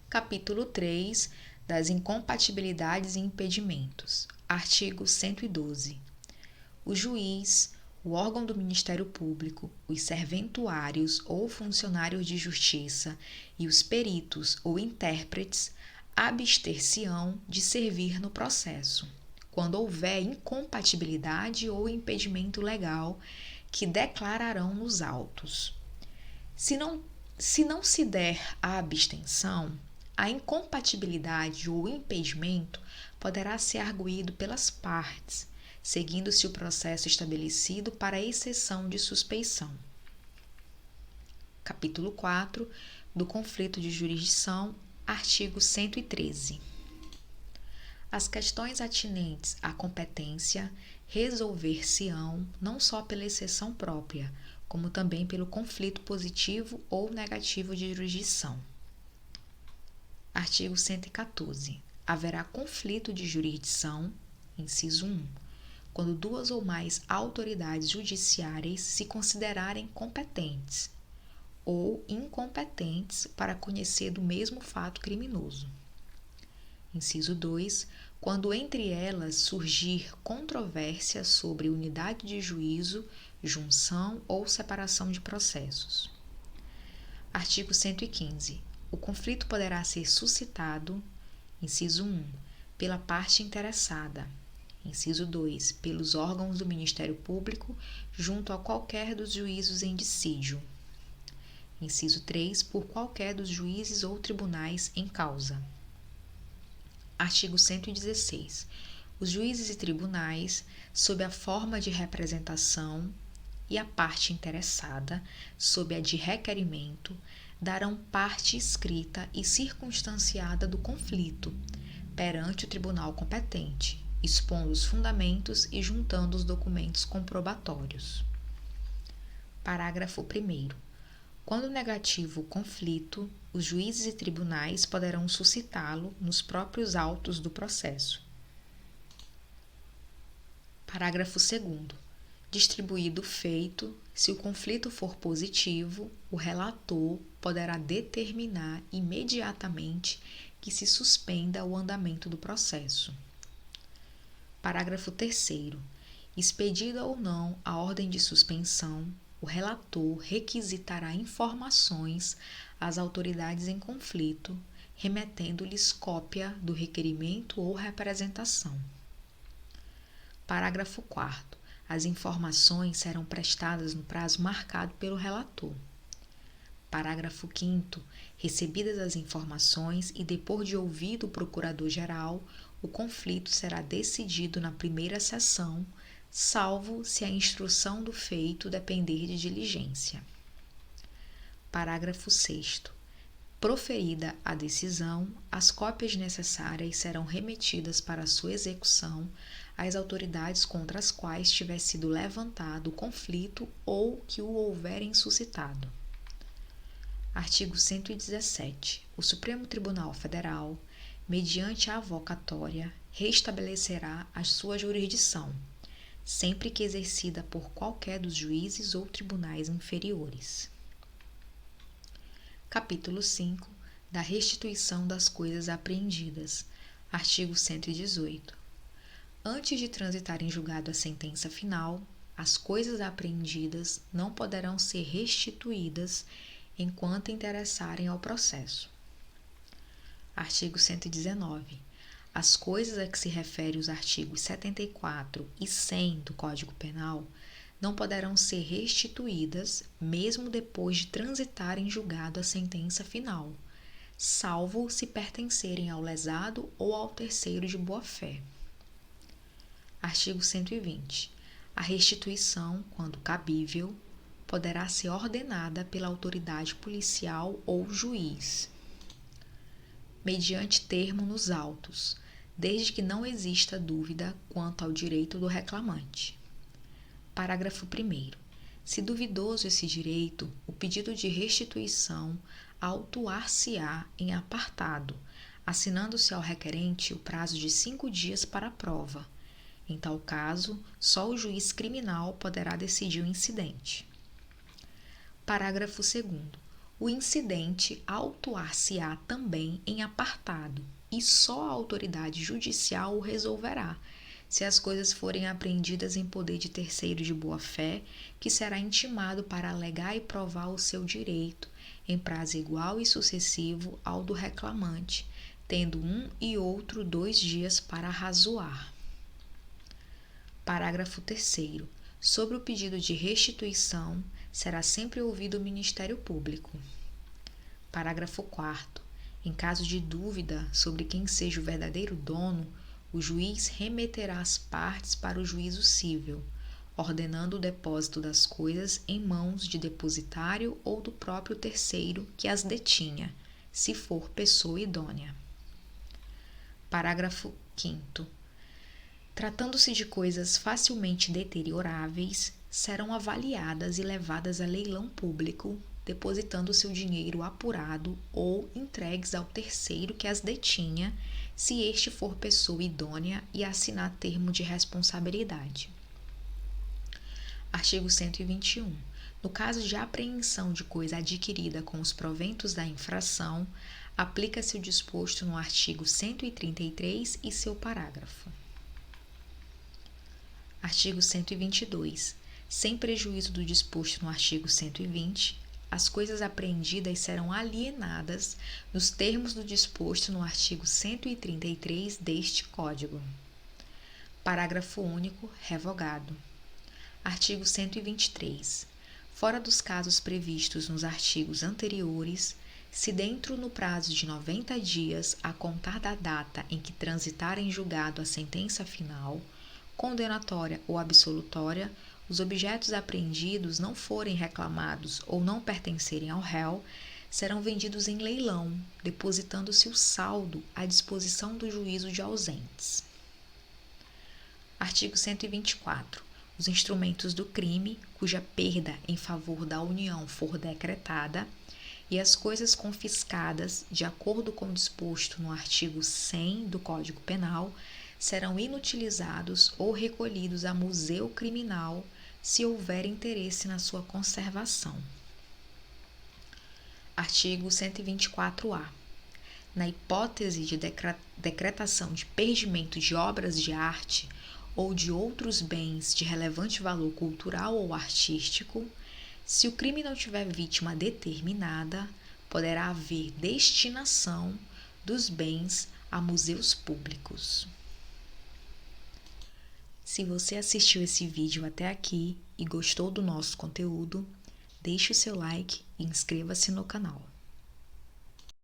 Capítulo 3 das incompatibilidades e impedimentos. Artigo 112. O juiz, o órgão do Ministério Público, os serventuários ou funcionários de justiça e os peritos ou intérpretes abster-se-ão de servir no processo, quando houver incompatibilidade ou impedimento legal que declararão nos autos. Se não se der a abstenção, a incompatibilidade ou impedimento poderá ser arguído pelas partes, seguindo-se o processo estabelecido para a exceção de suspeição. Capítulo 4 do conflito de jurisdição, artigo 113. As questões atinentes à competência resolver-se-ão não só pela exceção própria, como também pelo conflito positivo ou negativo de jurisdição. Artigo 114. Haverá conflito de jurisdição, inciso 1, quando duas ou mais autoridades judiciárias se considerarem competentes ou incompetentes para conhecer do mesmo fato criminoso. Inciso 2, quando entre elas surgir controvérsia sobre unidade de juízo, junção ou separação de processos. Artigo 115. O conflito poderá ser suscitado, inciso 1, pela parte interessada, inciso 2, pelos órgãos do Ministério Público junto a qualquer dos juízos em dissídio, inciso 3, por qualquer dos juízes ou tribunais em causa. Artigo 116. Os juízes e tribunais, sob a forma de representação, e a parte interessada, sob a de requerimento, darão parte escrita e circunstanciada do conflito perante o tribunal competente, expondo os fundamentos e juntando os documentos comprobatórios. Parágrafo 1º. Quando negativo o conflito, os juízes e tribunais poderão suscitá-lo nos próprios autos do processo. Parágrafo 2º. Distribuído o feito, se o conflito for positivo, o relator poderá determinar imediatamente que se suspenda o andamento do processo. Parágrafo 3º. Expedida ou não a ordem de suspensão, o relator requisitará informações às autoridades em conflito, remetendo-lhes cópia do requerimento ou representação. Parágrafo 4º. As informações serão prestadas no prazo marcado pelo relator. Parágrafo 5º. Recebidas as informações e depois de ouvido o procurador-geral, o conflito será decidido na primeira sessão, salvo se a instrução do feito depender de diligência. Parágrafo 6º. Proferida a decisão, as cópias necessárias serão remetidas para sua execução às autoridades contra as quais tiver sido levantado o conflito ou que o houverem suscitado. Artigo 117. O Supremo Tribunal Federal, mediante a avocatória, restabelecerá a sua jurisdição, sempre que exercida por qualquer dos juízes ou tribunais inferiores. Capítulo 5 da restituição das coisas apreendidas. Artigo 118. Antes de transitar em julgado a sentença final, as coisas apreendidas não poderão ser restituídas enquanto interessarem ao processo. Artigo 119. As coisas a que se refere os artigos 74 e 100 do Código Penal não poderão ser restituídas, mesmo depois de transitar em julgado a sentença final, salvo se pertencerem ao lesado ou ao terceiro de boa-fé. Artigo 120. A restituição, quando cabível, poderá ser ordenada pela autoridade policial ou juiz, mediante termo nos autos, desde que não exista dúvida quanto ao direito do reclamante. Parágrafo 1º. Se duvidoso esse direito, o pedido de restituição autuar-se-á em apartado, assinando-se ao requerente o prazo de 5 dias para a prova. Em tal caso, só o juiz criminal poderá decidir o incidente. Parágrafo 2º. O incidente autuar-se-á também em apartado, e só a autoridade judicial o resolverá, se as coisas forem apreendidas em poder de terceiro de boa-fé, que será intimado para alegar e provar o seu direito, em prazo igual e sucessivo ao do reclamante, tendo um e outro 2 dias para razoar. Parágrafo 3º. Sobre o pedido de restituição, será sempre ouvido o Ministério Público. Parágrafo 4º. Em caso de dúvida sobre quem seja o verdadeiro dono, o juiz remeterá as partes para o juízo cível, ordenando o depósito das coisas em mãos de depositário ou do próprio terceiro que as detinha, se for pessoa idônea. Parágrafo 5º. Tratando-se de coisas facilmente deterioráveis, serão avaliadas e levadas a leilão público, depositando-se o dinheiro apurado ou entregues ao terceiro que as detinha, se este for pessoa idônea e assinar termo de responsabilidade. Artigo 121. No caso de apreensão de coisa adquirida com os proventos da infração, aplica-se o disposto no artigo 133 e seu parágrafo. Artigo 122. Sem prejuízo do disposto no artigo 120, as coisas apreendidas serão alienadas nos termos do disposto no artigo 133 deste Código. Parágrafo único, revogado. Artigo 123. Fora dos casos previstos nos artigos anteriores, se dentro no prazo de 90 dias a contar da data em que transitar em julgado a sentença final, condenatória ou absolutória, os objetos apreendidos não forem reclamados ou não pertencerem ao réu, serão vendidos em leilão, depositando-se o saldo à disposição do juízo de ausentes. Artigo 124. Os instrumentos do crime, cuja perda em favor da União for decretada, e as coisas confiscadas, de acordo com o disposto no artigo 100 do Código Penal, serão inutilizados ou recolhidos a museu criminal, se houver interesse na sua conservação. Artigo 124-A. Na hipótese de decretação de perdimento de obras de arte ou de outros bens de relevante valor cultural ou artístico, se o crime não tiver vítima determinada, poderá haver destinação dos bens a museus públicos. Se você assistiu esse vídeo até aqui e gostou do nosso conteúdo, deixe o seu like e inscreva-se no canal.